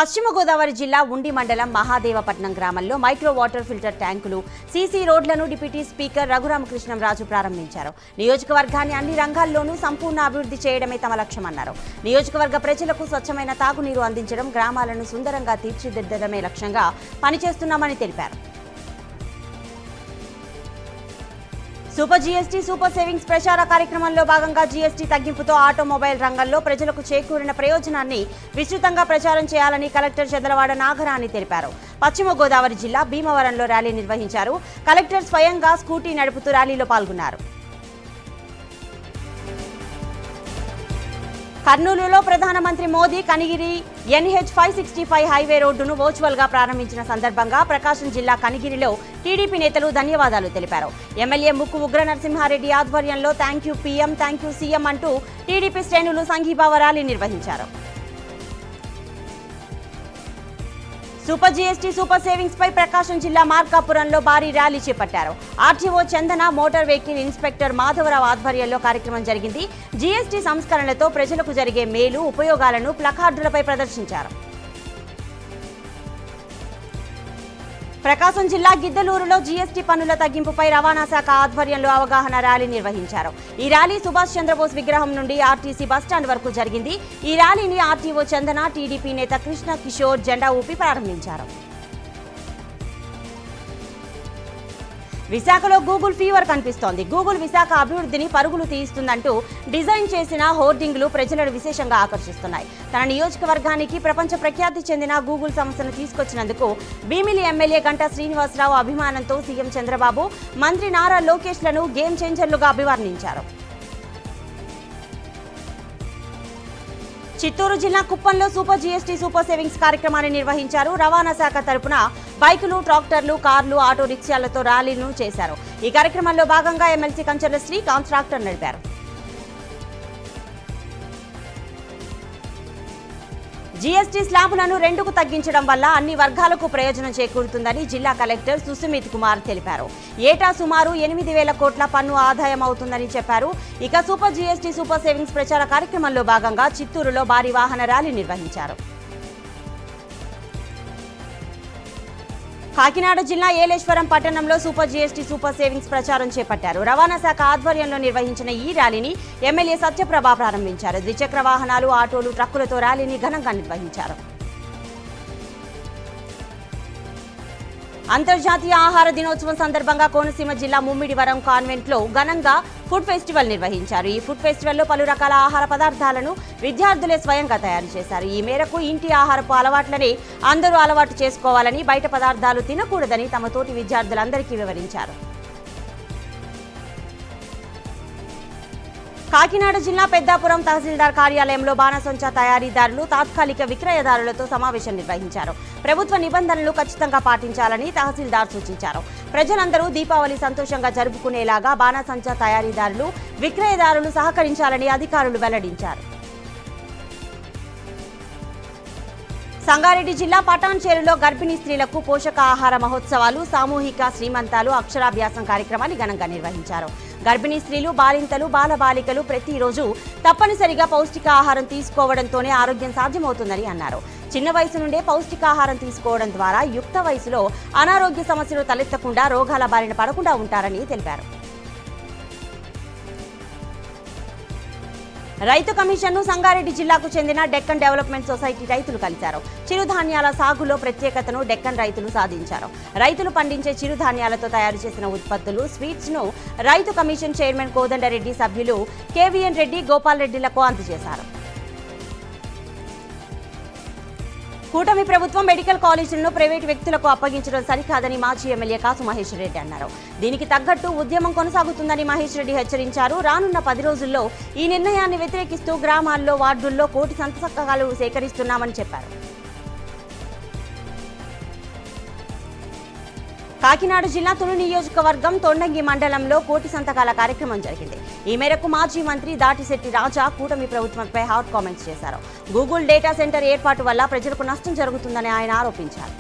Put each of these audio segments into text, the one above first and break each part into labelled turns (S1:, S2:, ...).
S1: పశ్చిమ గోదావరి జిల్లా ఉండి మండలం మహాదేవపట్నం గ్రామంలో మైక్రో వాటర్ ఫిల్టర్ ట్యాంకులు, సీసీ రోడ్లను డిప్యూటీ స్పీకర్ రఘురామకృష్ణంరాజు ప్రారంభించారు. నియోజకవర్గాన్ని అన్ని రంగాల్లోనూ సంపూర్ణ అభివృద్ధి చేయడమే తమ లక్ష్యమన్నారు. నియోజకవర్గ ప్రజలకు స్వచ్ఛమైన తాగునీరు అందించడం, గ్రామాలను సుందరంగా తీర్చిదిద్దడమే లక్ష్యంగా పనిచేస్తున్నామని తెలిపారు. సూపర్ జీఎస్టీ సూపర్ సేవింగ్స్ ప్రచార కార్యక్రమంలో భాగంగా జీఎస్టీ తగ్గింపుతో ఆటోమొబైల్ రంగంలో ప్రజలకు చేకూరిన ప్రయోజనాన్ని విస్తృతంగా ప్రచారం చేయాలని కలెక్టర్ చంద్రవాడ నాగరాణి తెలిపారు. పశ్చిమ గోదావరి జిల్లా భీమవరంలో ర్యాలీ నిర్వహించారు. కలెక్టర్ స్వయంగా స్కూటీ నడుపుతూ ర్యాలీలో పాల్గొన్నారు. కర్నూలులో ప్రధానమంత్రి మోదీ కనిగిరి NH 565 హైవే రోడ్డును వర్చువల్ గా ప్రారంభించిన సందర్భంగా ప్రకాశం జిల్లా కనిగిరిలో టీడీపీ నేతలు ధన్యవాదాలు తెలిపారు. ఎమ్మెల్యే ముక్కు ఉగ్ర నరసింహారెడ్డి ఆధ్వర్యంలో థ్యాంక్యూ పీఎం, థ్యాంక్యూ సీఎం అంటూ టీడీపీ శ్రేణులు సంఘీభావ ర్యాలీ నిర్వహించారు. సూపర్ జీఎస్టీ సూపర్ సేవింగ్స్ పై ప్రకాశం జిల్లా మార్కాపురంలో భారీ ర్యాలీ చేపట్టారు. ఆర్టీఓ చందన, మోటార్ వెహికల్ ఇన్స్పెక్టర్ మాధవరావు ఆధ్వర్యంలో కార్యక్రమం జరిగింది. జీఎస్టీ సంస్కరణలతో ప్రజలకు జరిగే మేలు, ఉపయోగాలను ప్లకార్డులపై ప్రదర్శించారు. ప్రకాశం జిల్లా గిద్దలూరులో జీఎస్టీ పన్నుల తగ్గింపుపై రవాణా శాఖ ఆధ్వర్యంలో అవగాహన ర్యాలీ నిర్వహించారు. ఈ ర్యాలీ సుభాష్ చంద్రబోస్ విగ్రహం నుండి ఆర్టీసీ బస్టాండ్ వరకు జరిగింది. ఈ ర్యాలీని ఆర్టీఓ చందన, టీడీపీ నేత కృష్ణ కిషోర్ జెండా ఊపి ప్రారంభించారు. విశాఖలో గూగుల్ ఫీవర్ కనిపిస్తోంది. గూగుల్ విశాఖ అభివృద్ధిని పరుగులు తీయిస్తుందంటూ డిజైన్ చేసిన హోర్డింగ్లు ప్రజలను విశేషంగా ఆకర్షిస్తున్నాయి. తన నియోజకవర్గానికి ప్రపంచ ప్రఖ్యాతి చెందిన గూగుల్ సంస్థను తీసుకొచ్చినందుకు భీమిలి ఎమ్మెల్యే గంటా శ్రీనివాసరావు అభిమానంతో సీఎం చంద్రబాబు, మంత్రి నారా లోకేష్లను గేమ్ చేంజర్లుగా అభివర్ణించారు. చిత్తూరు జిల్లా కుప్పంలో సూపర్ జీఎస్టీ సూపర్ సేవింగ్స్ కార్యక్రమాన్ని నిర్వహించారు. రవాణా శాఖ తరపున బైకులు, ట్రాక్టర్లు, కార్లు, ఆటో రిక్షాలతో ర్యాలీలను చేశారు. ఈ కార్యక్రమంలో భాగంగా ఎమ్మెల్సీ కంచర్ల శ్రీకాంత్ ట్రాక్టర్ నడిపారు. జీఎస్టీ స్లాబులను 2కు తగ్గించడం వల్ల అన్ని వర్గాలకు ప్రయోజనం చేకూరుతుందని జిల్లా కలెక్టర్ సుస్మిత్ కుమార్ తెలిపారు. ఏటా సుమారు 8,000 కోట్ల పన్ను ఆదాయం అవుతుందని చెప్పారు. ఇక సూపర్ జీఎస్టీ సూపర్ సేవింగ్స్ ప్రచార కార్యక్రమంలో భాగంగా చిత్తూరులో భారీ వాహన ర్యాలీ నిర్వహించారు. కాకినాడ జిల్లా ఏలేశ్వరం పట్టణంలో సూపర్ జీఎస్టీ సూపర్ సేవింగ్స్ ప్రచారం చేపట్టారు. రవాణా శాఖ ఆధ్వర్యంలో నిర్వహించిన ఈ ర్యాలీని ఎమ్మెల్యే సత్యప్రభ ప్రారంభించారు. ద్విచక్ర వాహనాలు, ఆటోలు, ట్రక్కులతో ర్యాలీని ఘనంగా నిర్వహించారు. అంతర్జాతీయ ఆహార దినోత్సవం సందర్భంగా కోనసీమ జిల్లా ముమ్మిడివరం కాన్వెంట్లో ఘనంగా ఫుడ్ ఫెస్టివల్ నిర్వహించారు. ఈ ఫుడ్ ఫెస్టివల్లో పలు రకాల ఆహార పదార్థాలను విద్యార్థులే స్వయంగా తయారు చేశారు. ఈ మేరకు ఇంటి ఆహారపు అలవాట్లనే అందరూ అలవాటు చేసుకోవాలని, బయట పదార్థాలు తినకూడదని తమ తోటి విద్యార్థులందరికీ వివరించారు. కాకినాడ జిల్లా పెద్దాపురం తహసీల్దార్ కార్యాలయంలో బాణసంచా తయారీదారులు, తాత్కాలిక విక్రయదారులతో సమావేశం నిర్వహించారు. ప్రభుత్వ నిబంధనలు ఖచ్చితంగా పాటించాలని తహసీల్దార్ సూచించారు. ప్రజలందరూ దీపావళి సంతోషంగా జరుపుకునేలాగా బాణసంచా తయారీదారులు, విక్రయదారులు సహకరించాలని అధికారులు వెల్లడించారు. సంగారెడ్డి జిల్లా పటాన్చేరులో గర్భిణీ స్త్రీలకు పోషకాహార మహోత్సవాలు, సామూహిక శ్రీమంతాలు, అక్షరాభ్యాసం కార్యక్రమాన్ని ఘనంగా నిర్వహించారు. గర్భిణీ స్త్రీలు, బాలింతలు, బాలబాలికలు ప్రతిరోజు తప్పనిసరిగా పౌష్టికాహారం తీసుకోవడంతోనే ఆరోగ్యం సాధ్యమవుతుందని అన్నారు. చిన్న వయసు నుండే పౌష్టికాహారం తీసుకోవడం ద్వారా యుక్త వయసులో అనారోగ్య సమస్యలు తలెత్తకుండా, రోగాల బారిన పడకుండా ఉంటారని తెలిపారు. రైతు కమిషన్ను సంగారెడ్డి జిల్లాకు చెందిన డెక్కన్ డెవలప్మెంట్ సొసైటీ రైతులు కలిశారు. చిరుధాన్యాల సాగులో ప్రత్యేకతను డెక్కన్ రైతులు సాధించారు. రైతులు పండించే చిరుధాన్యాలతో తయారు చేసిన ఉత్పత్తులు, స్వీట్స్ ను రైతు కమిషన్ చైర్మన్ కోదండరెడ్డి, సభ్యులు కేవీఎన్ రెడ్డి, గోపాల్ రెడ్డిలకు అందజేశారు. కూటమి ప్రభుత్వం మెడికల్ కాలేజీలను ప్రైవేటు వ్యక్తులకు అప్పగించడం సరికాదని మాజీ ఎమ్మెల్యే కాసు మహేష్ రెడ్డి అన్నారు. దీనికి తగ్గట్టు ఉద్యమం కొనసాగుతుందని మహేష్ రెడ్డి హెచ్చరించారు. రానున్న 10 రోజుల్లో ఈ నిర్ణయాన్ని వ్యతిరేకిస్తూ గ్రామాల్లో, వార్డుల్లో కోటి సంతకాలు సేకరిస్తున్నామని చెప్పారు. కాకినాడ జిల్లా తుని నియోజకవర్గం తొండంగి మండలంలో కోటి సంతకాల కార్యక్రమం జరిగింది. ఈ మేరకు మాజీ మంత్రి దాటిశెట్టి రాజా కూటమి ప్రభుత్వంపై హాట్ కామెంట్స్ చేశారు. గూగుల్ డేటా సెంటర్ ఏర్పాటు వల్ల ప్రజలకు నష్టం జరుగుతుందని ఆయన ఆరోపించారు.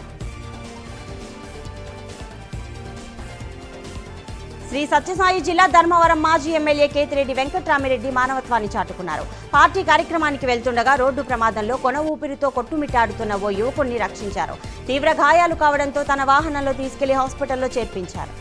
S1: శ్రీ సత్యసాయి జిల్లా ధర్మవరం మాజీ ఎమ్మెల్యే కేతిరెడ్డి వెంకట్రామిరెడ్డి మానవత్వాన్ని చాటుకున్నారు. పార్టీ కార్యక్రమానికి వెళ్తుండగా రోడ్డు ప్రమాదంలో కొన ఊపిరితో కొట్టుమిట్టాడుతున్న ఓ యువకుడిని రక్షించారు. తీవ్ర గాయాలు కావడంతో తన వాహనంలో తీసుకెళ్లి హాస్పిటల్లో చేర్పించారు.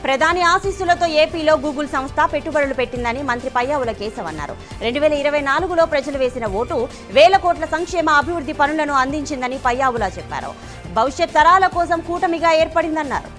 S1: ప్రధాని ఆశీస్సులతో ఏపీలో గూగుల్ సంస్థ పెట్టుబడులు పెట్టిందని మంత్రి పయ్యావుల కేశవ్ అన్నారు. 2024లో ప్రజలు వేసిన ఓటు వేల కోట్ల సంక్షేమ అభివృద్ధి పనులను అందించిందని పయ్యావుల చెప్పారు. భవిష్యత్ తరాల కోసం కూటమిగా ఏర్పడిందన్నారు.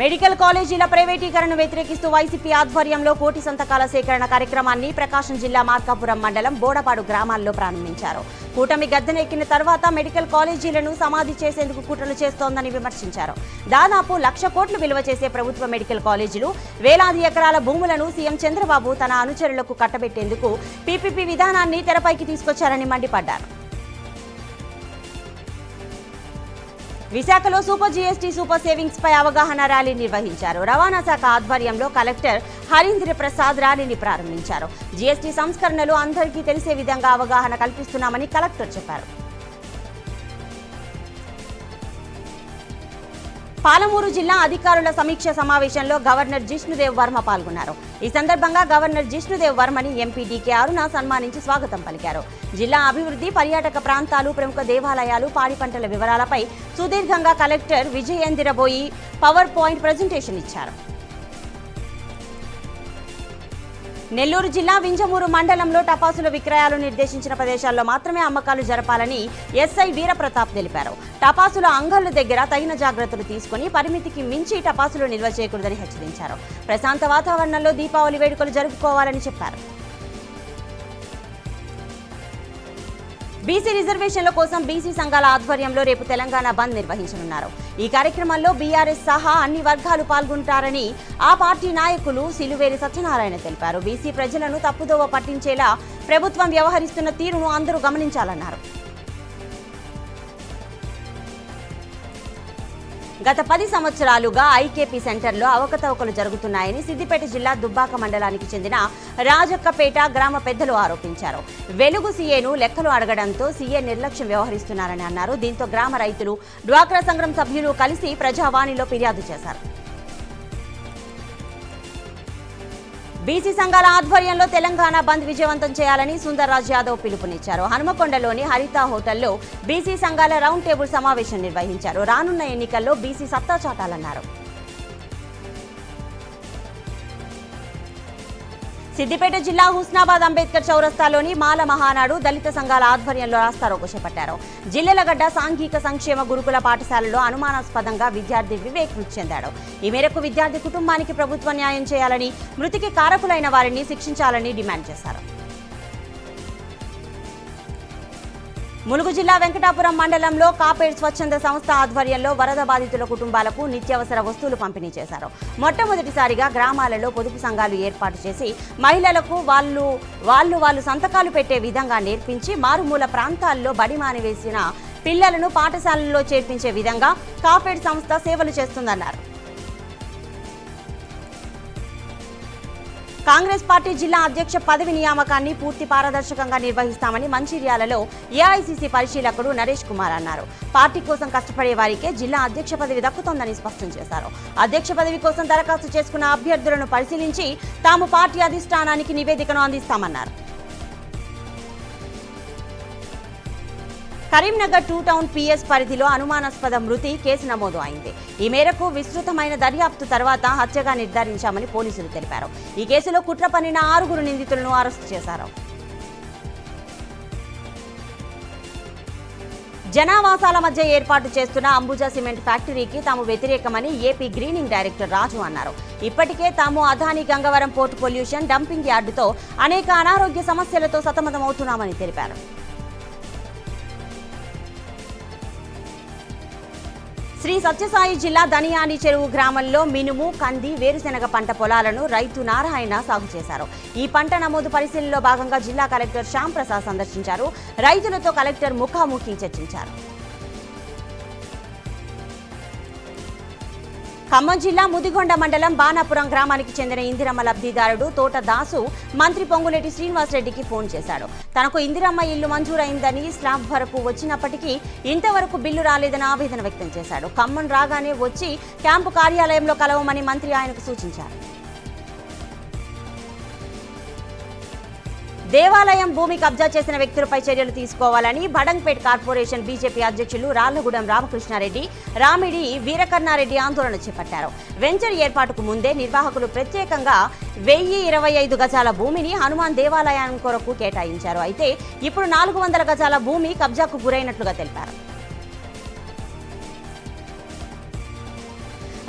S1: మెడికల్ కాలేజీల ప్రైవేటీకరణను వ్యతిరేకిస్తూ వైసీపీ ఆధ్వర్యంలో కోటి సంతకాల సేకరణ కార్యక్రమాన్ని ప్రకాశం జిల్లా మార్కాపురం మండలం బోడపాడు గ్రామాల్లో ప్రారంభించారు. కూటమి గద్దెనెక్కిన తర్వాత మెడికల్ కాలేజీలను సమాధి చేసేందుకు కుట్రలు చేస్తోందని విమర్శించారు. దాదాపు 1,00,000 కోట్లు విలువ చేసే ప్రభుత్వ మెడికల్ కాలేజీలు, వేలాది ఎకరాల భూములను సీఎం చంద్రబాబు తన అనుచరులకు కట్టబెట్టేందుకు పీపీపీ విధానాన్ని తెరపైకి తీసుకొచ్చారని మండిపడ్డారు. విశాఖలో సూపర్ జీఎస్టీ సూపర్ సేవింగ్స్ పై అవగాహన ర్యాలీ నిర్వహించారు. రవాణా శాఖ ఆధ్వర్యంలో కలెక్టర్ హరీంద్ర ప్రసాద్ ర్యాలీని ప్రారంభించారు. జీఎస్టీ సంస్కరణలు అందరికీ తెలిసే విధంగా అవగాహన కల్పిస్తున్నామని కలెక్టర్ చెప్పారు. పాలమూరు జిల్లా అధికారుల సమీక్ష సమావేశంలో గవర్నర్ జిష్ణుదేవ్ వర్మ పాల్గొన్నారు. ఈ సందర్భంగా గవర్నర్ జిష్ణుదేవ్ వర్మని ఎంపీ డీకే అరుణ సన్మానించి స్వాగతం పలికారు. జిల్లా అభివృద్ధి, పర్యాటక ప్రాంతాలు, ప్రముఖ దేవాలయాలు, పాడి పంటల వివరాలపై సుదీర్ఘంగా collector Vijayendira Boyi power point presentation ఇచ్చారు. నెల్లూరు జిల్లా వింజమూరు మండలంలో టపాసుల విక్రయాలు నిర్దేశించిన ప్రదేశాల్లో మాత్రమే అమ్మకాలు జరపాలని ఎస్ఐ వీరప్రతాప్ తెలిపారు. టపాసుల అంగళ్ల దగ్గర తగిన జాగ్రత్తలు తీసుకుని పరిమితికి మించి టపాసులు నిల్వ చేయకూడదని హెచ్చరించారు. ప్రశాంత వాతావరణంలో దీపావళి వేడుకలు జరుపుకోవాలని చెప్పారు. బీసీ రిజర్వేషన్ల కోసం బీసీ సంఘాల ఆధ్వర్యంలో రేపు తెలంగాణ బంద్ నిర్వహించనున్నారు. ఈ కార్యక్రమంలో బీఆర్ఎస్ సహా అన్ని వర్గాలు పాల్గొంటారని ఆ పార్టీ నాయకులు సిలువేరి సత్యనారాయణ తెలిపారు. బీసీ ప్రజలను తప్పుదోవ పట్టించేలా ప్రభుత్వం వ్యవహరిస్తున్న తీరును అందరూ గమనించాలన్నారు. గత 10 సంవత్సరాలుగా ఐకేపీ సెంటర్లో అవకతవకలు జరుగుతున్నాయని సిద్దిపేట జిల్లా దుబ్బాక మండలానికి చెందిన రాజక్కపేట గ్రామ పెద్దలు ఆరోపించారు. వెలుగు సీఏను లెక్కలు అడగడంతో సీఏ నిర్లక్ష్యం వ్యవహరిస్తున్నారని అన్నారు. దీంతో గ్రామ రైతులు, డ్వాక్రా సంఘం సభ్యులు కలిసి ప్రజావాణిలో ఫిర్యాదు చేశారు. బీసీ సంఘాల ఆధ్వర్యంలో తెలంగాణ బంద్ విజయవంతం చేయాలని సుందర్రాజ్ యాదవ్ పిలుపునిచ్చారు. హనుమకొండలోని హరిత హోటల్లో బీసీ సంఘాల రౌండ్ టేబుల్ సమావేశం నిర్వహించారు. రానున్న ఎన్నికల్లో బీసీ సత్తా చాటాలన్నారు. సిద్దిపేట జిల్లా హుస్నాబాద్ అంబేద్కర్ చౌరస్తాలోని మాల మహానాడు దళిత సంఘాల ఆధ్వర్యంలో రాస్తారోకో చేపట్టారు. జిల్లెలగడ్డ సాంఘిక సంక్షేమ గురుకుల పాఠశాలలో అనుమానాస్పదంగా విద్యార్థి వివేక్ మృతి చెందాడు. ఈ మేరకు విద్యార్థి కుటుంబానికి ప్రభుత్వం న్యాయం చేయాలని, మృతికి కారకులైన వారిని శిక్షించాలని డిమాండ్ చేశారు. ములుగు జిల్లా వెంకటాపురం మండలంలో కాపేడ్ స్వచ్ఛంద సంస్థ ఆధ్వర్యంలో వరద బాధితుల కుటుంబాలకు నిత్యావసర వస్తువులు పంపిణీ చేశారు. మొట్టమొదటిసారిగా గ్రామాలలో పొదుపు సంఘాలు ఏర్పాటు చేసి మహిళలకు వాళ్ళు సంతకాలు పెట్టే విధంగా నేర్పించి మారుమూల ప్రాంతాల్లో బడి మానివేసిన పిల్లలను పాఠశాలల్లో చేర్పించే విధంగా కాపేడ్ సంస్థ సేవలు చేస్తుందన్నారు. కాంగ్రెస్ పార్టీ జిల్లా అధ్యక్ష పదవి నియామకాన్ని పూర్తి పారదర్శకంగా నిర్వహిస్తామని మంచిర్యాలలో ఏఐసీసీ పరిశీలకుడు నరేష్ కుమార్ అన్నారు. పార్టీ కోసం కష్టపడే వారికే జిల్లా అధ్యక్ష పదవి దక్కుతోందని స్పష్టం చేశారు. అధ్యక్ష పదవి కోసం దరఖాస్తు చేసుకున్న అభ్యర్థులను పరిశీలించి తాము పార్టీ అధిష్టానానికి నివేదికను అందిస్తామన్నారు. కరీంనగర్ 2 టౌన్ పిఎస్ పరిధిలో అనుమానాస్పద మృతి కేసు నమోదు అయింది. ఈ మేరకు విస్తృతమైన దర్యాప్తు తర్వాత హత్యగా నిర్ధారించామని పోలీసులు తెలిపారు. ఈ కేసులో కుట్ర పన్నిన 6 నిందితులను అరెస్టు చేశారు. జనావాసాల మధ్య ఏర్పాటు చేస్తున్న అంబుజా సిమెంట్ ఫ్యాక్టరీకి తాము వ్యతిరేకమని ఏపీ గ్రీనింగ్ డైరెక్టర్ రాజు అన్నారు. ఇప్పటికే తాము Adani Gangavaram port pollution dumping యార్డుతో అనేక అనారోగ్య సమస్యలతో సతమతమవుతున్నామని తెలిపారు. శ్రీ సత్యసాయి జిల్లా దనియాని చెరువు గ్రామంలో మినుము, కంది, వేరుశెనగ పంట పొలాలను రైతు నారాయణ సాగు చేశారు. ఈ పంట నమోదు పరిశీలనలో భాగంగా జిల్లా కలెక్టర్ శ్యామ్ ప్రసాద్ సందర్శించారు. రైతులతో కలెక్టర్ ముఖాముఖి చర్చించారు. ఖమ్మం జిల్లా ముదిగొండ మండలం బాణాపురం గ్రామానికి చెందిన ఇందిరమ్మ లబ్ధిదారుడు తోట దాసు మంత్రి పొంగులేటి శ్రీనివాసరెడ్డికి ఫోన్ చేశాడు. తనకు ఇందిరమ్మ ఇల్లు మంజూరైందని స్లాబ్ వరకు వచ్చినప్పటికీ ఇంతవరకు బిల్లు రాలేదని ఆవేదన వ్యక్తం చేశాడు. ఖమ్మం రాగానే వచ్చి క్యాంపు కార్యాలయంలో కలవమని మంత్రి ఆయనకు సూచించారు. దేవాలయం భూమి కబ్జా చేసిన వ్యక్తులపై చర్యలు తీసుకోవాలని బడంగ్పేట్ కార్పొరేషన్ బీజేపీ అధ్యక్షులు రాళ్లగూడెం రామకృష్ణారెడ్డి, రామిడి వీరకర్ణారెడ్డి ఆందోళన చేపట్టారు. వెంచర్ ఏర్పాటుకు ముందే నిర్వాహకులు ప్రత్యేకంగా 1025 గజాల భూమిని హనుమాన్ దేవాలయం కొరకు కేటాయించారు. అయితే ఇప్పుడు 400 గజాల భూమి కబ్జాకు గురైనట్లుగా తెలిపారు.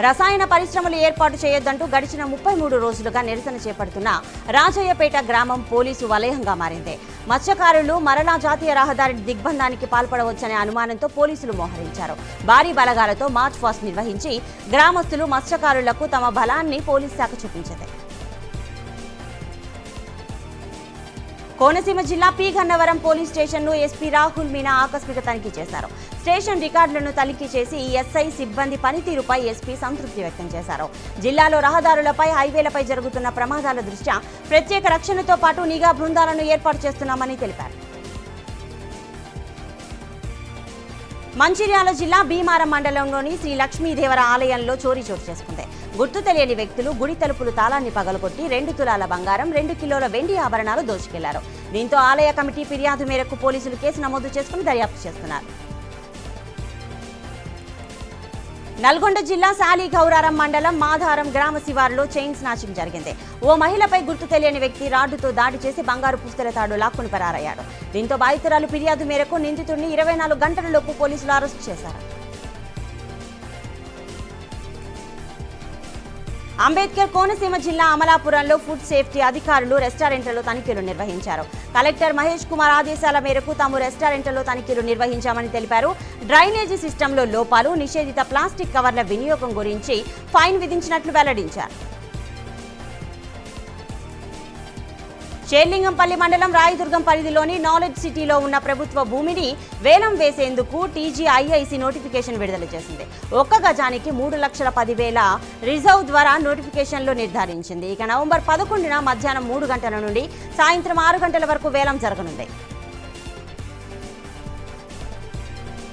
S1: రసాయన పరిశ్రమలు ఏర్పాటు చేయొద్దంటూ గడిచిన 33 రోజులుగా నిరసన చేపడుతున్న రాజయ్యపేట గ్రామం పోలీసు వలయంగా మారింది. మత్స్యకారులు మరలా జాతీయ రహదారి దిగ్బంధానికి పాల్పడవచ్చనే అనుమానంతో పోలీసులు మోహరించారు. భారీ బలగాలతో మార్చ్ పాస్ట్ నిర్వహించి గ్రామస్తులు మత్స్యకారులకు తమ బలాన్ని పోలీసు శాఖ చూపించింది. కోనసీమ జిల్లా పి గన్నవరం పోలీస్ స్టేషన్ను ఎస్పీ రాహుల్ మీనా ఆకస్మిక తనిఖీ చేశారు. స్టేషన్ రికార్డులను తనిఖీ చేసి ఈ ఎస్ఐ సిబ్బంది పనితీరుపై ఎస్పీ సంతృప్తి వ్యక్తం చేశారు. జిల్లాలో రహదారులపై, హైవేలపై జరుగుతున్న ప్రమాదాల దృష్ట్యా ప్రత్యేక రక్షణతో పాటు నిఘా బృందాలను ఏర్పాటు చేస్తున్నామని తెలిపారు. మంచిర్యాల జిల్లా భీమారం మండలంలోని శ్రీ లక్ష్మీదేవర ఆలయంలో చోరీ చోటు చేసుకుంది. గుర్తు తెలియని వ్యక్తులు గుడి తలుపులు తాళాన్ని పగలగొట్టి 2 తులాల బంగారం, 2 కిలోల వెండి ఆభరణాలు దోచుకెళ్లారు. దీంతో ఆలయ కమిటీ ఫిర్యాదు మేరకు పోలీసులు కేసు నమోదు చేసుకుని దర్యాప్తు చేస్తున్నారు. నల్గొండ జిల్లా సాలిగౌరారం మండలం మాధారం గ్రామ శివారులో చైన్ స్నాచింగ్ జరిగింది. ఓ మహిళపై గుర్తు తెలియని వ్యక్తి రాడ్డుతో దాడి చేసి బంగారు పుస్తల తాడు లాక్కుని పరారయ్యాడు. దీంతో బాధితురాలు ఫిర్యాదు మేరకు నిందితుడిని 24 గంటలలోపు పోలీసులు అరెస్టు చేశారు. అంబేద్కర్ కోనసీమ జిల్లా అమలాపురంలో ఫుడ్ సేఫ్టీ అధికారులు రెస్టారెంట్లలో తనిఖీలు నిర్వహించారు. కలెక్టర్ మహేష్ కుమార్ ఆదేశాల మేరకు తాము రెస్టారెంట్లలో తనిఖీలు నిర్వహించామని తెలిపారు. డ్రైనేజీ సిస్టంలో లోపాలు, నిషేధిత ప్లాస్టిక్ కవర్ల వినియోగం గురించి ఫైన్ విధించినట్లు వెల్లడించారు. షేర్లింగంపల్లి మండలం రాయదుర్గం పరిధిలోని నాలెడ్జ్ సిటీలో ఉన్న ప్రభుత్వ భూమిని వేలం వేసేందుకు టీజీఐఐసి నోటిఫికేషన్ విడుదల చేసింది. 1 గజానికి 3,10,000 రిజర్వ్ ద్వారా నోటిఫికేషన్లో నిర్ధారించింది. ఇక నవంబర్ 11న మధ్యాహ్నం 3 గంటల నుండి సాయంత్రం 6 గంటల వరకు వేలం జరగనుంది.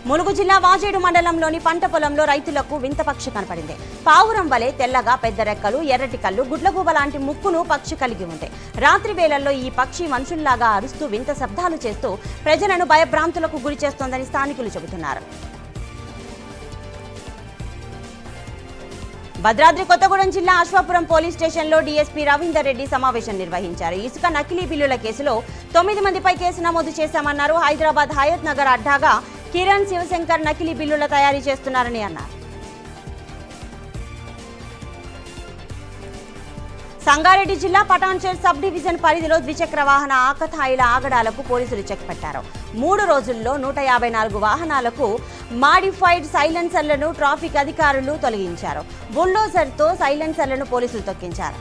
S1: ములుగు జిల్లా వాజేడు మండలంలోని పంట పొలంలో రైతులకు వింత పక్షి కనపడింది. పావురం వలె తెల్లగా పెద్ద రెక్కలు, ఎర్రటి కళ్ళు, గుడ్లగూబ లాంటి ముక్కును పక్షి కలిగి ఉంది. రాత్రి వేళల్లో ఈ పక్షి మనుషుల్లాగా అరుస్తూ వింత శబ్దాలు చేస్తూ ప్రజలను భయభ్రాంతులకు గురి చేస్తోందని స్థానికులు చెబుతున్నారు. భద్రాద్రి కొత్తగూడెం జిల్లా అశ్వాపురం పోలీస్ స్టేషన్లో డీఎస్పీ రవీందర్ రెడ్డి సమావేశం నిర్వహించారు. ఇసుక నకిలీ బిల్లుల కేసులో 9 మందిపై కేసు నమోదు చేశామన్నారు. హైదరాబాద్ హయత్ నగర్ అడ్డాగా కిరణ్ శివశంకర్ నకిలీ బిల్లుల తయారీ చేస్తున్నారని అన్నారు. సంగారెడ్డి జిల్లా పటాన్చేర్ సబ్ డివిజన్ పరిధిలో ద్విచక్ర వాహన ఆకతాయిల ఆగడాలకు పోలీసులు చెక్ పెట్టారు. 3 రోజుల్లో 154 వాహనాలకు మాడిఫైడ్ సైలెన్సర్లను ట్రాఫిక్ అధికారులు తొలగించారు. బుల్డోజర్తో సైలెన్సర్లను పోలీసులు తొక్కించారు.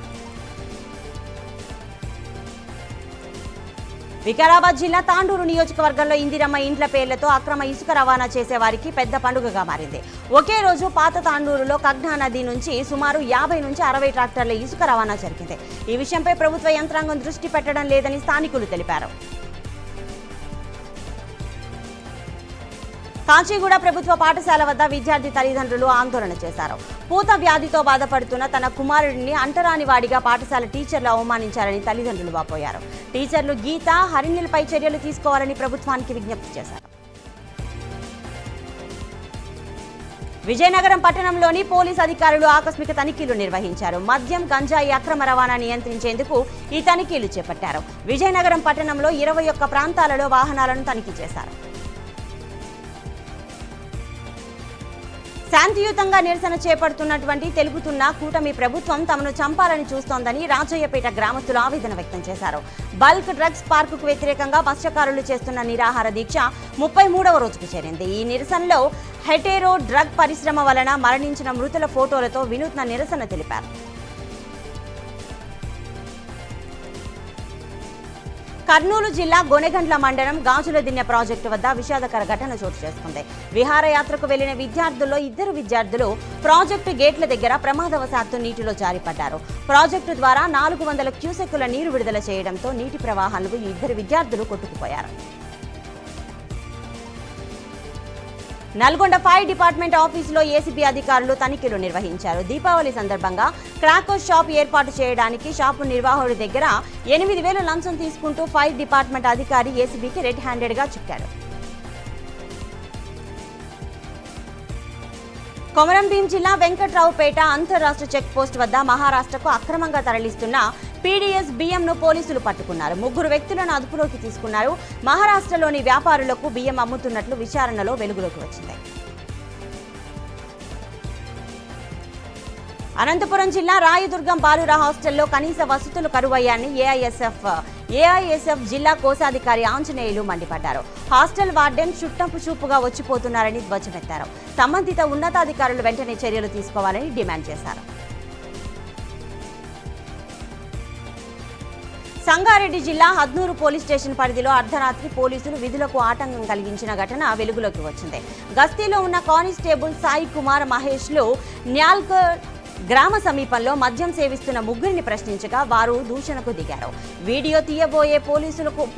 S1: వికారాబాద్ జిల్లా తాండూరు నియోజకవర్గంలో ఇందిరమ్మ ఇండ్ల పేర్లతో అక్రమ ఇసుక రవాణా చేసే వారికి పెద్ద పండుగగా మారింది. ఒకే రోజు పాత తాండూరులో కగ్నా నది నుంచి సుమారు 50 నుంచి 60 ట్రాక్టర్ల ఇసుక రవాణా జరిగింది. ఈ విషయంపై ప్రభుత్వ యంత్రాంగం దృష్టి పెట్టడం లేదని స్థానికులు తెలిపారు. కాచిగూడ ప్రభుత్వ పాఠశాల వద్ద విద్యార్థి తల్లిదండ్రులు ఆందోళన చేశారు. పూత వ్యాధితో బాధపడుతున్న తన కుమారుడిని అంటరాని వాడిగా పాఠశాల టీచర్లు అవమానించారని తల్లిదండ్రులు వాపోయారు. టీచర్లు గీత, హరిణిలపై చర్యలు తీసుకోవాలని ప్రభుత్వానికి విజ్ఞప్తి చేశారు. విజయనగరం పట్టణంలోని పోలీస్ అధికారులు ఆకస్మిక తనిఖీలు నిర్వహించారు. మద్యం, గంజాయి అక్రమ రవాణా నియంత్రించేందుకు ఈ తనిఖీలు చేపట్టారు. విజయనగరం పట్టణంలో 21 ప్రాంతాలలో వాహనాలను తనిఖీ చేశారు. శాంతియుతంగా నిరసన చేపడుతున్నటువంటి తెలుగుతున్న కూటమి ప్రభుత్వం తమను చంపాలని చూస్తోందని రాజయ్యపేట గ్రామస్తులు ఆవేదన వ్యక్తం చేశారు. బల్క్ డ్రగ్స్ పార్కుకు వ్యతిరేకంగా మత్స్యకారులు చేస్తున్న నిరాహార దీక్ష 33వ రోజుకు చేరింది. ఈ నిరసనలో హెటెరో డ్రగ్ పరిశ్రమ వలన మరణించిన మృతుల ఫోటోలతో వినూత్న నిరసన తెలిపారు. కర్నూలు జిల్లా గొనెగండ్ల మండలం గాజుల దిన్నె ప్రాజెక్టు వద్ద విషాదకర ఘటన చోటు చేసుకుంది. విహారయాత్రకు వెళ్లిన విద్యార్థుల్లో 2 విద్యార్థులు ప్రాజెక్టు గేట్ల దగ్గర ప్రమాదవశాత్తు నీటిలో జారిపడ్డారు. ప్రాజెక్టు ద్వారా 400 క్యూసెక్కుల నీరు విడుదల చేయడంతో నీటి ప్రవాహంలో 2 విద్యార్థులు కొట్టుకుపోయారు. నల్గొండ ఫైర్ డిపార్ట్మెంట్ ఆఫీసులో ఏసీబీ అధికారులు తనిఖీలు నిర్వహించారు. దీపావళి సందర్భంగా క్రాకర్ షాప్ ఏర్పాటు చేయడానికి షాపు నిర్వాహకుడి దగ్గర 8,000 లంచం తీసుకుంటూ ఫైర్ డిపార్ట్మెంట్ అధికారి ఏసీబీకి రెడ్ హ్యాండెడ్ గా చిక్కాడు. కొమరంభీం జిల్లా వెంకట్రావుపేట అంతర్రాష్ట్ర చెక్ పోస్ట్ వద్ద మహారాష్ట్రకు అక్రమంగా తరలిస్తున్న పీడీఎస్ బియ్యంను పోలీసులు పట్టుకున్నారు. 3 వ్యక్తులను అదుపులోకి తీసుకున్నారు. మహారాష్ట్రలోని వ్యాపారులకు బియ్యం అమ్ముతున్నట్లు విచారణలో వెలుగులోకి వచ్చింది. అనంతపురం జిల్లా రాయదుర్గం బాలుర హాస్టల్లో కనీస వసతులు కరువయ్యాయని ఏఐఎస్ఎఫ్ జిల్లా కోశాధికారి ఆంజనేయులు మండిపడ్డారు. హాస్టల్ వార్డెన్ చుట్టపు చూపుగా వచ్చిపోతున్నారని ధ్వజమెత్తారు. సంబంధిత ఉన్నతాధికారులు వెంటనే చర్యలు తీసుకోవాలని డిమాండ్ చేశారు. సంగారెడ్డి జిల్లా హద్నూరు పోలీస్ స్టేషన్ పరిధిలో అర్ధరాత్రి పోలీసులు విధులకు ఆటంకం కలిగించిన ఘటన వెలుగులోకి వచ్చింది. గస్తీలో ఉన్న కానిస్టేబుల్ సాయి కుమార్ మహేష్లు న్యాల్కర్ గ్రామ సమీపంలో మద్యం సేవిస్తున్న 3 ప్రశ్నించగా వారు దూషణకు దిగారు. వీడియో తీయబోయే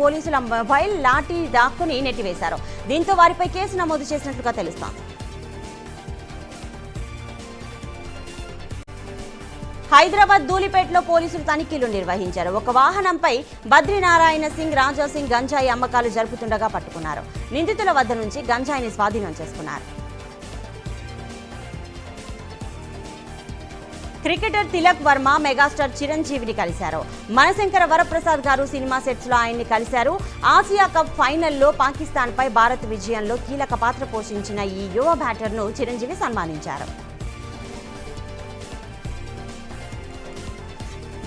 S1: పోలీసుల మొబైల్ లాఠీ దాక్కుని నెట్టివేశారు. దీంతో వారిపై కేసు నమోదు చేసినట్లుగా తెలుస్తోంది. హైదరాబాద్ ధూళిపేటలో పోలీసులు తనిఖీలు నిర్వహించారు. ఒక వాహనంపై బద్రీనారాయణ సింగ్, రాజా సింగ్ గంజాయి అమ్మకాలు జరుపుతుండగా పట్టుకున్నారు. నిందితుల వద్ద నుంచి గంజాయిని స్వాధీనం చేసుకున్నారు. క్రికెటర్ తిలక్ వర్మ మెగాస్టార్ చిరంజీవిని కలిశారు. మనశంకర వరప్రసాద్ గారు సినిమా సెట్స్ లో ఆయన్ని కలిశారు. ఆసియా కప్ ఫైనల్లో పాకిస్తాన్ పై భారత్ విజయంలో కీలక పాత్ర పోషించిన ఈ యువ బ్యాటర్ను చిరంజీవి సన్మానించారు.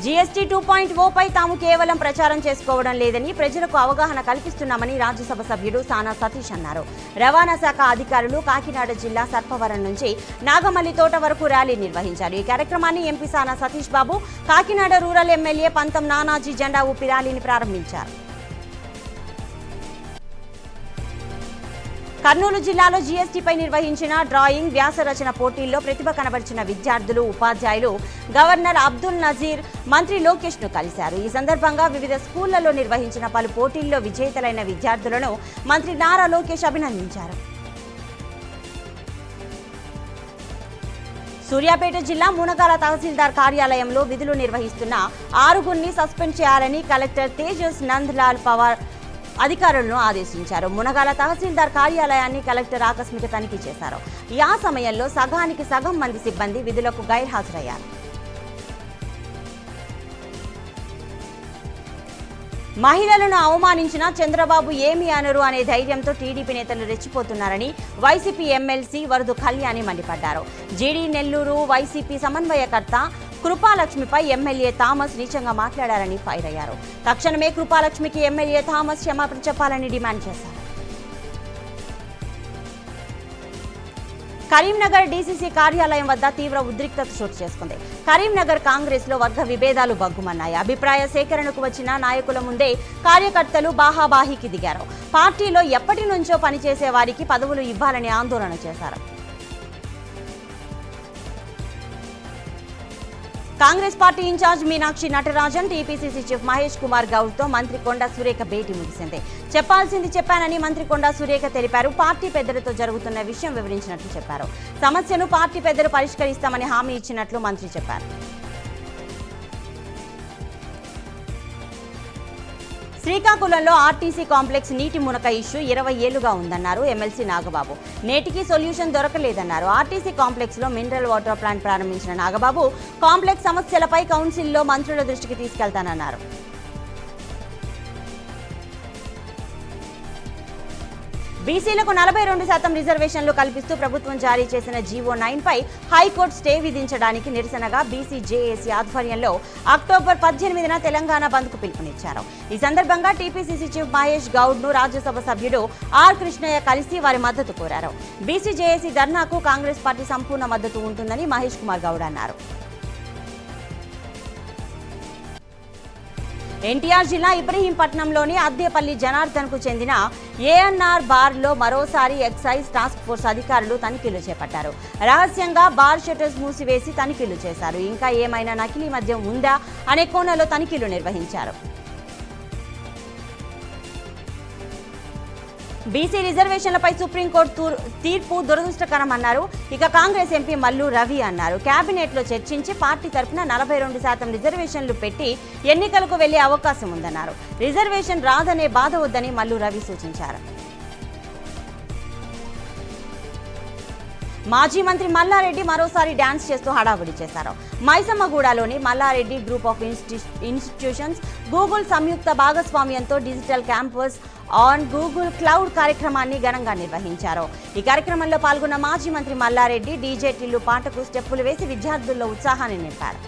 S1: జీఎస్టీ 2.0 పై తాము కేవలం ప్రచారం చేసుకోవడం లేదని, ప్రజలకు అవగాహన కల్పిస్తున్నామని రాజ్యసభ సభ్యుడు సానా సతీష్ అన్నారు. రవాణా శాఖ అధికారులు కాకినాడ జిల్లా సర్పవరం నుంచి నాగమల్లి తోట వరకు ర్యాలీ నిర్వహించారు. ఈ కార్యక్రమాన్ని ఎంపీ సానా సతీష్ బాబు, కాకినాడ రూరల్ ఎమ్మెల్యే పంతం నానాజీ జెండా ఊపి ర్యాలీని ప్రారంభించారు. కర్నూలు జిల్లాలో జీఎస్టీపై నిర్వహించిన డ్రాయింగ్, వ్యాస రచన పోటీల్లో ప్రతిభ కనబరిచిన విద్యార్థులు, ఉపాధ్యాయులు గవర్నర్ అబ్దుల్ నజీర్, మంత్రి లోకేష్ ను కలిశారు. ఈ సందర్భంగా వివిధ స్కూళ్లలో నిర్వహించిన పలు పోటీల్లో విజేతలైన విద్యార్థులను మంత్రి నారా లోకేష్ అభినందించారు. సూర్యాపేట జిల్లా మునగాల తహసీల్దార్ కార్యాలయంలో విధులు నిర్వహిస్తున్న 6గురిని సస్పెండ్ చేయాలని కలెక్టర్ తేజస్ నందలాల్ పవార్ అధికారులను ఆదేశించారు. మునగాల తహసీల్దార్ కార్యాలయాన్ని కలెక్టర్ ఆకస్మిక తనిఖీ చేశారు. ఆ సమయంలో సగానికి సగం మంది సిబ్బంది విధులకు గైర్హాజరయ్యారు. మహిళలను అవమానించిన చంద్రబాబు ఏమీ అనరు అనే ధైర్యంతో టీడీపీ నేతలు రెచ్చిపోతున్నారని వైసీపీ ఎమ్మెల్సీ వరదు కళ్యాణి మండిపడ్డారు. జీడీ నెల్లూరు వైసీపీ సమన్వయకర్త కృపాలక్ష్మిపై ఎమ్మెల్యే థామస్ నీచంగా మాట్లాడారని ఫైర్ అయ్యారు. తక్షణమే కృపాలక్ష్మికి ఎమ్మెల్యే థామస్ క్షమాపణ చెప్పాలని డిమాండ్ చేశారు. కరీంనగర్ డీసీసీ కార్యాలయం వద్ద తీవ్ర ఉద్రిక్తత చోటు చేసుకుంది. కరీంనగర్ కాంగ్రెస్ లో వర్గ విభేదాలు బగ్గుమన్నాయి. అభిప్రాయ సేకరణకు వచ్చిన నాయకుల ముందే కార్యకర్తలు బాహాబాహికి దిగారు. పార్టీలో ఎప్పటి నుంచో పనిచేసే వారికి పదవులు ఇవ్వాలని ఆందోళన చేశారు. Congress party in-charge Meenakshi Natarajan, TPCC chief Mahesh Kumar Goud తో మంత్రి కొండా సురేఖ భేటీ ముగిసింది. చెప్పాల్సింది చెప్పానని మంత్రి కొండా సురేఖ తెలిపారు. పార్టీ పెద్దలతో జరుగుతున్న విషయం వివరించినట్లు చెప్పారు. సమస్యను పార్టీ పెద్దలు పరిష్కరిస్తామని హామీ ఇచ్చినట్లు మంత్రి చెప్పారు. శ్రీకాకుళంలో ఆర్టీసీ కాంప్లెక్స్ నీటి మునక ఇష్యూ 20 ఏళ్లుగా ఉందన్నారు ఎమ్మెల్సీ నాగబాబు. నేటికి సొల్యూషన్ దొరకలేదన్నారు. ఆర్టీసీ కాంప్లెక్స్ లో మినరల్ వాటర్ ప్లాంట్ ప్రారంభించిన నాగబాబు కాంప్లెక్స్ సమస్యలపై కౌన్సిల్లో మంత్రుల దృష్టికి తీసుకెళ్తానన్నారు. బీసీలకు 42% రిజర్వేషన్లు కల్పిస్తూ ప్రభుత్వం జారీ చేసిన జీవో 9 పై హైకోర్టు స్టే విధించడానికి నిరసనగా బీసీ జేఏసీ ఆధ్వర్యంలో అక్టోబర్ 18న తెలంగాణ బంద్కు పిలుపునిచ్చారు. ఈ సందర్భంగా టీపీసీసీ చీఫ్ మహేష్ గౌడ్ ను రాజ్యసభ సభ్యుడు ఆర్ కృష్ణయ్య కలిసి వారి మద్దతు కోరారు. బీసీ జేఏసీ ధర్నాకు కాంగ్రెస్ పార్టీ సంపూర్ణ మద్దతు ఉంటుందని మహేష్ కుమార్ గౌడ్ అన్నారు. ఎన్టీఆర్ జిల్లా ఇబ్రహీంపట్నంలోని అద్దేపల్లి జనార్దన్కు చెందిన ఏఎన్ఆర్ బార్లో మరోసారి ఎక్సైజ్ టాస్క్ ఫోర్స్ అధికారులు తనిఖీలు చేపట్టారు. రహస్యంగా బార్ షట్టర్స్ మూసివేసి తనిఖీలు చేశారు. ఇంకా ఏమైనా నకిలీ మద్యం ఉందా అనే కోణంలో తనిఖీలు నిర్వహించారు. బీసీ రిజర్వేషన్లపై సుప్రీంకోర్టు తీర్పు దురదృష్టకరమన్నారు. ఇక కాంగ్రెస్ ఎంపీ మల్లు రవి అన్నారు. కేబినెట్లో చర్చించి పార్టీ తరఫున 42% రిజర్వేషన్లు పెట్టి ఎన్నికలకు వెళ్లే అవకాశం ఉందన్నారు. రిజర్వేషన్ రాదనే బాధ వద్దని మల్లు రవి సూచించారు. మాజీ మంత్రి మల్లారెడ్డి మరోసారి డ్యాన్స్ చేస్తూ హడావుడి చేశారు. మైసమ్మగూడలోని Malla Reddy group of institutions Google సంయుక్త భాగస్వామ్యంతో digital campus on Google cloud కార్యక్రమాన్ని ఘనంగా నిర్వహించారు. ఈ కార్యక్రమంలో పాల్గొన్న మాజీ మంత్రి మల్లారెడ్డి డీజే టిల్లు పాటకు స్టెప్పులు వేసి విద్యార్థుల్లో ఉత్సాహాన్ని నింపారు.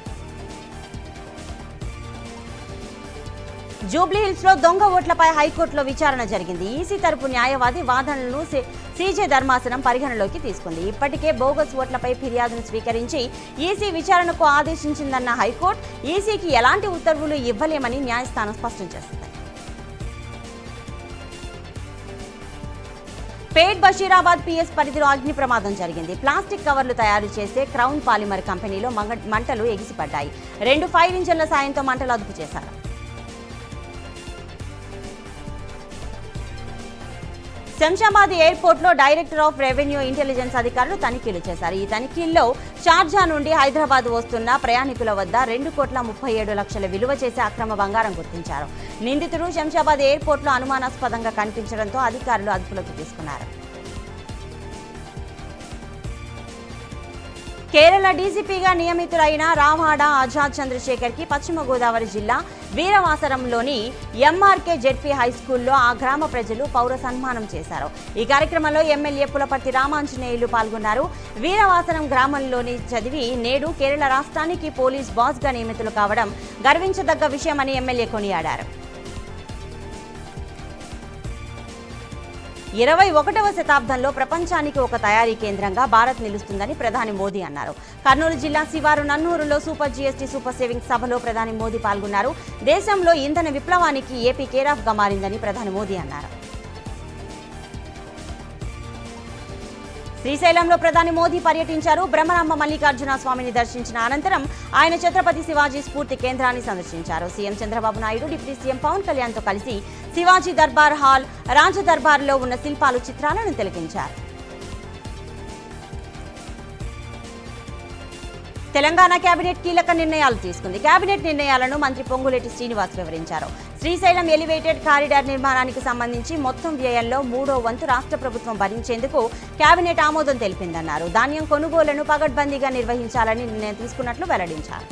S1: జూబ్లీహిల్స్ లో దొంగ ఓట్లపై హైకోర్టులో విచారణ జరిగింది. ఈసీ తరపు న్యాయవాది వాదనలను సీజే ధర్మాసనం పరిగణలోకి తీసుకుంది. ఇప్పటికే బోగస్ ఓట్లపై ఫిర్యాదును స్వీకరించి ఈసీ విచారణకు ఆదేశించిందన్న హైకోర్టు ఈసీకి ఎలాంటి ఉత్తర్వులు ఇవ్వలేమని న్యాయస్థానం స్పష్టం చేసింది. పేట్ బషీరాబాద్ పిఎస్ పరిధిలో అగ్ని ప్రమాదం జరిగింది. ప్లాస్టిక్ కవర్లు తయారు చేసే క్రౌన్ పాలిమర్ కంపెనీలో మంటలు ఎగిసిపడ్డాయి. 2 ఫైర్ ఇంజన్ల సాయంతో మంటలు అదుపు చేశారు. శంషాబాద్ ఎయిర్పోర్ట్ లో డైరెక్టర్ ఆఫ్ రెవెన్యూ ఇంటెలిజెన్స్ అధికారులు తనిఖీలు చేశారు. ఈ తనిఖీల్లో షార్జా నుండి హైదరాబాద్ వస్తున్న ప్రయాణికుల వద్ద 2,37,00,000 విలువ చేసే అక్రమ బంగారం గుర్తించారు. నిందితుడు శంషాబాద్ ఎయిర్పోర్ట్ లో అనుమానాస్పదంగా కనిపించడంతో అధికారులు అదుపులోకి తీసుకున్నారు. కేరళ డీజీపీగా నియమితులైన రావాడ ఆజాద్ చంద్రశేఖర్ కి పశ్చిమ గోదావరి జిల్లా వీరవాసరంలోని ఎంఆర్కే జెడ్పీ హైస్కూల్లో ఆ గ్రామ ప్రజలు పౌర సన్మానం చేశారు. ఈ కార్యక్రమంలో ఎమ్మెల్యే పులపర్తి రామాంజనేయులు పాల్గొన్నారు. వీరవాసరం గ్రామంలోని చదివి నేడు కేరళ రాష్ట్రానికి పోలీస్ బాస్ గా నియమితులు కావడం గర్వించదగ్గ విషయమని ఎమ్మెల్యే కొనియాడారు. 21వ శతాబ్దంలో ప్రపంచానికి ఒక తయారీ కేంద్రంగా భారత్ నిలుస్తుందని ప్రధాని మోదీ అన్నారు. కర్నూలు జిల్లా శివారు నన్నూరులో సూపర్ జీఎస్టీ సూపర్ సేవింగ్స్ సభలో ప్రధాని మోదీ పాల్గొన్నారు. దేశంలో ఇంధన విప్లవానికి ఏపీ కేరాఫ్ గా మారిందని ప్రధాని మోదీ అన్నారు. శ్రీశైలంలో ప్రధాని మోదీ పర్యటించారు. బ్రహ్మరాంబ మల్లికార్జున స్వామిని దర్శించిన అనంతరం ఆయన ఛత్రపతి శివాజీ స్ఫూర్తి కేంద్రాన్ని సందర్శించారు. CM Chandrababu Naidu deputy CM Pawan Kalyan తో కలిసి శివాజీ దర్బార్ హాల్, రాజ దర్బార్లో ఉన్న శిల్పాలు, చిత్రాలను తిలకించారు. తెలంగాణ కేబినెట్ కీలక నిర్ణయాలు తీసుకుంది. కేబినెట్ నిర్ణయాలను మంత్రి పొంగులేటి శ్రీనివాస్ వివరించారు. శ్రీశైలం ఎలివేటెడ్ కారిడార్ నిర్మాణానికి సంబంధించి మొత్తం వ్యయంలో 3వ వంతు రాష్ట్ర ప్రభుత్వం భరించేందుకు కేబినెట్ ఆమోదం తెలిపిందన్నారు. ధాన్యం కొనుగోలును పగడ్బందీగా నిర్వహించాలని నిర్ణయం తీసుకున్నట్లు వెల్లడించారు.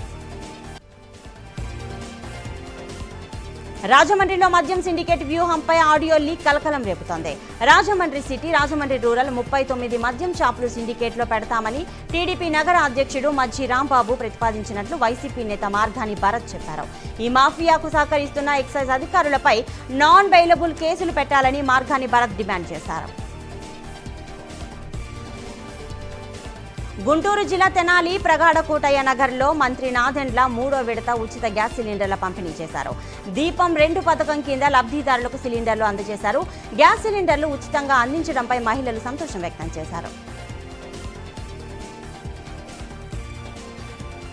S1: రాజమండ్రిలో మద్యం సిండికేట్ వ్యూహంపై ఆడియో లీక్ కలకలం రేపుతోంది. రాజమండ్రి సిటీ, రాజమండ్రి రూరల్ 39 మద్యం షాపులు సిండికేట్లో పెడతామని టీడీపీ నగర అధ్యక్షుడు మజ్జి రాంబాబు ప్రతిపాదించినట్లు వైసీపీ నేత మార్గాని భరత్ చెప్పారు. ఈ మాఫియాకు సహకరిస్తున్న ఎక్సైజ్ అధికారులపై నాన్ బెయిలబుల్ కేసులు పెట్టాలని మార్గాని భరత్ డిమాండ్ చేశారు. గుంటూరు జిల్లా తెనాలి ప్రగాఢకోటయ్య నగర్లో మంత్రి నాదెండ్ల 3వ విడత ఉచిత గ్యాస్ సిలిండర్ల పంపిణీ చేశారు. దీపం 2 పథకం కింద లబ్ధిదారులకు సిలిండర్లు అందజేశారు. గ్యాస్ సిలిండర్లు ఉచితంగా అందించడంపై మహిళలు సంతోషం వ్యక్తం చేశారు.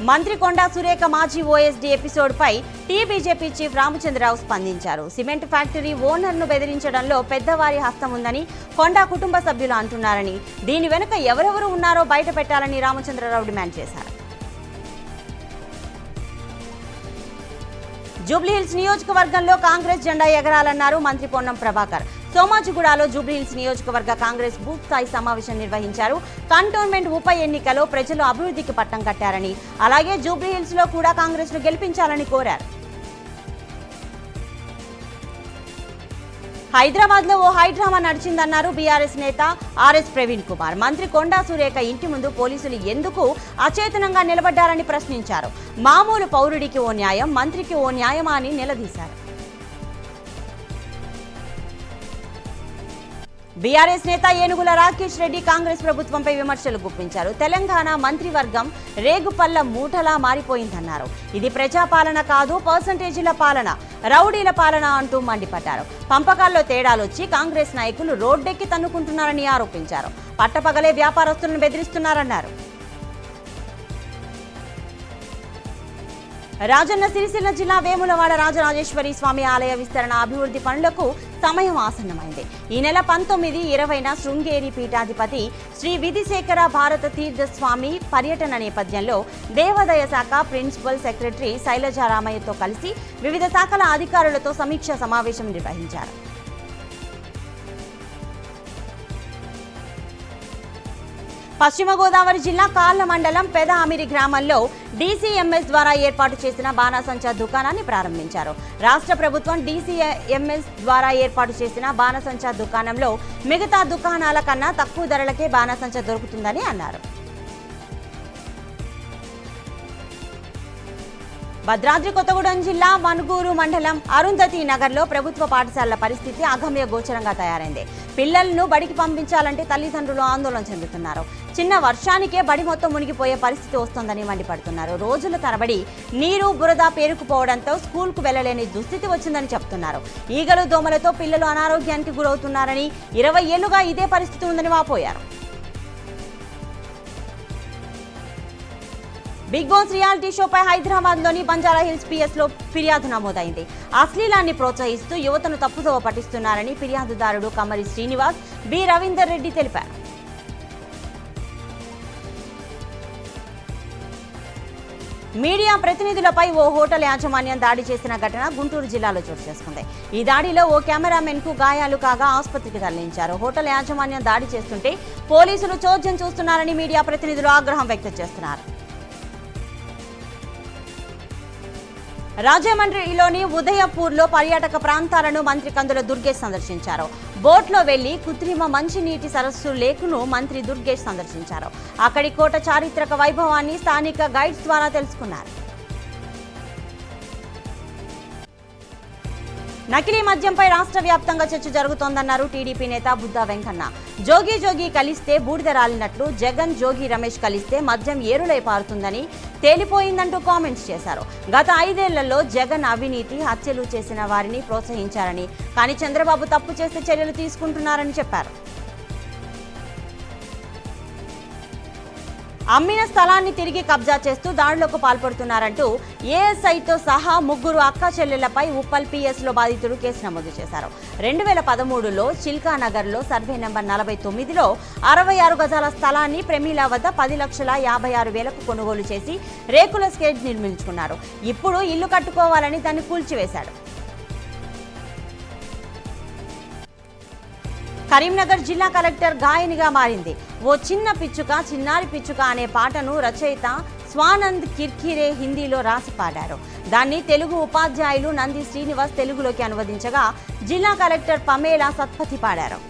S1: మంత్రి కొండా సురేఖ మాజీ ఓఎస్డీ ఎపిసోడ్పై బీజేపీ చీఫ్ రామచంద్రరావు స్పందించారు. సిమెంట్ ఫ్యాక్టరీ ఓనర్ను బెదిరించడంలో పెద్దవారి హస్తం ఉందని కొండా కుటుంబ సభ్యులు అంటున్నారని, దీని వెనుక ఎవరెవరు ఉన్నారో బయట పెట్టాలని రామచంద్రరావు డిమాండ్ చేశారు. జూబ్లీహిల్స్ నియోజకవర్గంలో కాంగ్రెస్ జెండా ఎగరాలన్నారు మంత్రి పొన్నం ప్రభాకర్. సోమాజిగూడలో జూబ్లీహిల్స్ నియోజకవర్గ కాంగ్రెస్ బూత్ స్థాయి సమావేశం నిర్వహించారు. కంటోన్మెంట్ ఉప ఎన్నికలో ప్రజలు అభివృద్ధికి పట్టం కట్టారని, అలాగే జూబ్లీహిల్స్ లో కూడా కాంగ్రెస్ ను గెలిపించాలని కోరారు. హైదరాబాద్ లో ఓ హైడ్రామా నడిచిందన్నారు బీఆర్ఎస్ నేత ఆర్ఎస్ ప్రవీణ్ కుమార్. మంత్రి కొండా సురేఖ ఇంటి ముందు పోలీసులు ఎందుకు అచేతనంగా నిలబడ్డారని ప్రశ్నించారు. మామూలు పౌరుడికి ఓ న్యాయం, మంత్రికి ఓ న్యాయమా అని నిలదీశారు. బీఆర్ఎస్ నేత ఏనుగుల రాకేష్ రెడ్డి కాంగ్రెస్ ప్రభుత్వంపై విమర్శలు గుప్పించారు. తెలంగాణ మంత్రివర్గం రేగుపల్ల మూటలా మారిపోయిందన్నారు. ఇది ప్రజాపాలన కాదు, పర్సంటేజీల పాలన, రౌడీల పాలన అంటూ మండిపడ్డారు. పంపకాల్లో తేడాలొచ్చి కాంగ్రెస్ నాయకులు రోడ్డెక్కి తన్నుకుంటున్నారని ఆరోపించారు. పట్టపగలే వ్యాపారస్తులను బెదిరిస్తున్నారన్నారు. రాజన్న సిరిసిల్ల జిల్లా వేములవాడ రాజరాజేశ్వరి స్వామి ఆలయ విస్తరణ అభివృద్ధి పనులకు సమయం ఆసన్నమైంది. ఈ నెల 19, 20న శృంగేరి పీఠాధిపతి శ్రీ విధిశేఖర భారత తీర్థ స్వామి పర్యటన నేపథ్యంలో దేవాదాయ శాఖ ప్రిన్సిపల్ సెక్రటరీ శైలజారామయ్యతో కలిసి వివిధ శాఖల అధికారులతో సమీక్షా సమావేశం నిర్వహించారు. పశ్చిమ గోదావరి జిల్లా కాళ్ల మండలం పెద అమిరి గ్రామంలో డీసీఎంఎస్ ద్వారా ఏర్పాటు చేసిన బాణాసంచా దుకాణాన్ని ప్రారంభించారు. రాష్ట్ర ప్రభుత్వం డీసీఎంఎస్ ద్వారా ఏర్పాటు చేసిన బాణాసంచా దుకాణంలో మిగతా దుకాణాల కన్నా తక్కువ ధరలకే బాణాసంచా దొరుకుతుందని అన్నారు. భద్రాద్రి కొత్తగూడెం జిల్లా మనుగూరు మండలం అరుంధతి నగర్లో ప్రభుత్వ పాఠశాలల పరిస్థితి అగమ్య గోచరంగా తయారైంది. పిల్లలను బడికి పంపించాలంటే తల్లిదండ్రులు ఆందోళన చెందుతున్నారు. చిన్న వర్షానికే బడి మొత్తం మునిగిపోయే పరిస్థితి వస్తోందని మండిపడుతున్నారు. రోజుల తరబడి నీరు బురద పేరుకుపోవడంతో స్కూల్కు వెళ్లలేని దుస్థితి వచ్చిందని చెప్తున్నారు. ఈగలు దోమలతో పిల్లలు అనారోగ్యానికి గురవుతున్నారని, 20 ఏళ్లుగా ఇదే పరిస్థితి ఉందని వాపోయారు. బిగ్ బాస్ రియాలిటీ షోపై హైదరాబాద్లోని బంజారాహిల్స్ పిఎస్లో ఫిర్యాదు నమోదైంది. అశ్లీలాన్ని ప్రోత్సహిస్తూ యువతను తప్పుదోవ పట్టిస్తున్నారని ఫిర్యాదుదారుడు కమ్మరి శ్రీనివాస్, బి రవీందర్ రెడ్డి తెలిపారు. మీడియా ప్రతినిధులపై ఓ హోటల్ యాజమాన్యం దాడి చేసిన ఘటన గుంటూరు జిల్లాలో చోటు చేసుకుంది. ఈ దాడిలో ఓ కెమెరామెన్ కు గాయాలు కాగా ఆసుపత్రికి తరలించారు. హోటల్ యాజమాన్యం దాడి చేస్తుంటే పోలీసులు చోద్యం చూస్తున్నారని మీడియా ప్రతినిధులు ఆగ్రహం వ్యక్తం చేస్తున్నారు. రాజమండ్రిలోని ఉదయపూర్లో పర్యాటక ప్రాంతాలను మంత్రి కందుల దుర్గేష్ సందర్శించారు. బోట్లో వెళ్లి కృత్రిమ మంచినీటి సరస్సు లేకును మంత్రి దుర్గేష్ సందర్శించారు. అక్కడి కోట చారిత్రక వైభవాన్ని స్థానిక గైడ్స్ ద్వారా తెలుసుకున్నారు. నకిలీ మద్యంపై రాష్ట్ర వ్యాప్తంగా చర్చ జరుగుతోందన్నారు టీడీపీ నేత బుద్దా వెంకన్న. జోగి కలిస్తే బూడిద రాలినట్లు జగన్, జోగి రమేష్ కలిస్తే మద్యం ఏరులై పారుతుందని తేలిపోయిందంటూ కామెంట్స్ చేశారు. గత 5 ఏళ్లలో జగన్ అవినీతి, హత్యలు చేసిన వారిని ప్రోత్సహించారని, కానీ చంద్రబాబు తప్పు చేస్తే చర్యలు తీసుకుంటున్నారని చెప్పారు. అమ్మిన స్థలాన్ని తిరిగి కబ్జా చేస్తూ దాడులకు పాల్పడుతున్నారంటూ ఏఎస్ఐతో సహా 3 అక్క చెల్లెళ్లపై ఉప్పల్ పిఎస్లో బాధితులు కేసు నమోదు చేశారు. 2013లో చిల్కానగర్లో సర్వే నెంబర్ 49లో 66 గజాల స్థలాన్ని ప్రమీల వద్ద 10,56,000కు కొనుగోలు చేసి రేకుల స్కేజ్ నిర్మించుకున్నారు. ఇప్పుడు ఇల్లు కట్టుకోవాలని దాన్ని కూల్చివేశాడు. కరీంనగర్ జిల్లా కలెక్టర్ గాయనిగా మారింది. ఓ చిన్న పిచ్చుక చిన్నారి పిచ్చుక అనే పాటను రచయిత స్వానంద్ కిర్కిరే హిందీలో రాసి పాడారు. దాన్ని తెలుగు ఉపాధ్యాయులు నంది శ్రీనివాస్ తెలుగులోకి అనువదించగా జిల్లా కలెక్టర్ పమేలా సత్పతి పాడారు.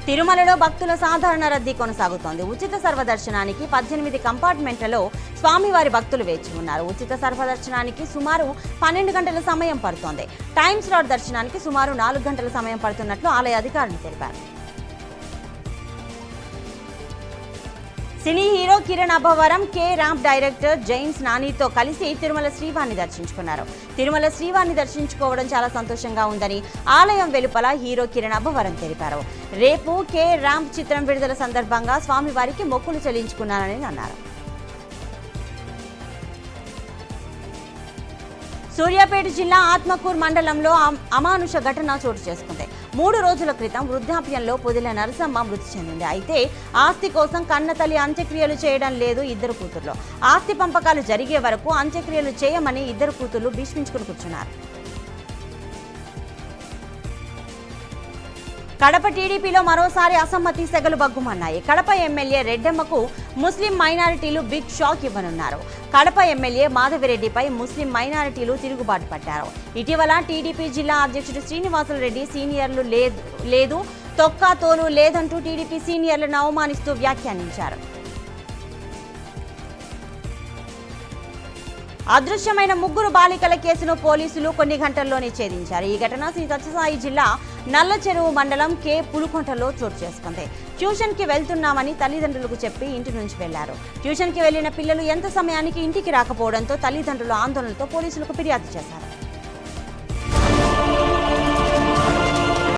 S1: తిరుమలలో భక్తుల సాధారణ రద్దీ కొనసాగుతోంది. ఉచిత సర్వదర్శనానికి 18 కంపార్ట్మెంట్లలో స్వామివారి భక్తులు వేచి ఉన్నారు. ఉచిత సర్వదర్శనానికి సుమారు 12 గంటల సమయం పడుతోంది. టైం స్లాట్ దర్శనానికి సుమారు 4 గంటల సమయం పడుతున్నట్లు ఆలయ అధికారులు తెలిపారు. Cine hero Kiran Abbavaram K ramp director Jains నానితో కలిసి తిరుమల శ్రీవారిని దర్శించుకున్నారు. తిరుమల శ్రీవారిని దర్శించుకోవడం చాలా సంతోషంగా ఉందని ఆలయం వెలుపల హీరో కిరణ్ అబ్బవరం తెలిపారు. రేపు కే ర్యాంప్ చిత్రం విడుదల సందర్భంగా స్వామివారికి మొక్కులు చెల్లించుకున్నానని అన్నారు. సూర్యాపేట జిల్లా ఆత్మకూర్ మండలంలో అమానుష ఘటన చోటు చేసుకుంది. 3 రోజుల క్రితం వృద్ధాప్యంలో పొదిల నరసమ్మ మృతి చెందింది. అయితే ఆస్తి కోసం కన్నతల్లి అంత్యక్రియలు చేయడం లేదు. 2 కూతుర్లు ఆస్తి పంపకాలు జరిగే వరకు అంత్యక్రియలు చేయమని 2 కూతుర్లు భీష్మించుకుని కూర్చున్నారు. కడప టీడీపీలో మరోసారి అసమ్మతి సెగలు బగ్గుమన్నాయి. కడప ఎమ్మెల్యే రెడ్డమ్మకు ముస్లిం మైనారిటీలు బిగ్ షాక్ ఇవ్వనున్నారు. కడప ఎమ్మెల్యే మాధవిరెడ్డిపై ముస్లిం మైనారిటీలు తిరుగుబాటు పట్టారు. ఇటీవల టీడీపీ జిల్లా అధ్యక్షుడు శ్రీనివాసులరెడ్డి సీనియర్లు లేదు తొక్కా తోలు లేదంటూ టీడీపీ సీనియర్లను అవమానిస్తూ వ్యాఖ్యానించారు. అదృశ్యమైన ముగ్గురు బాలికల కేసును పోలీసులు కొన్ని గంటల్లోనే ఛేదించారు. ఈ ఘటన శ్రీ సత్యసాయి జిల్లా నల్లచెరువు మండలం కే పులుకొంటలో చోటు చేసుకుంది. ట్యూషన్ కి వెళ్తున్నామని తల్లిదండ్రులకు చెప్పి ఇంటి నుంచి వెళ్లారు. ట్యూషన్ కి వెళ్లిన పిల్లలు ఎంత సమయానికి ఇంటికి రాకపోవడంతో తల్లిదండ్రులు ఆందోళనతో పోలీసులకు ఫిర్యాదు చేశారు.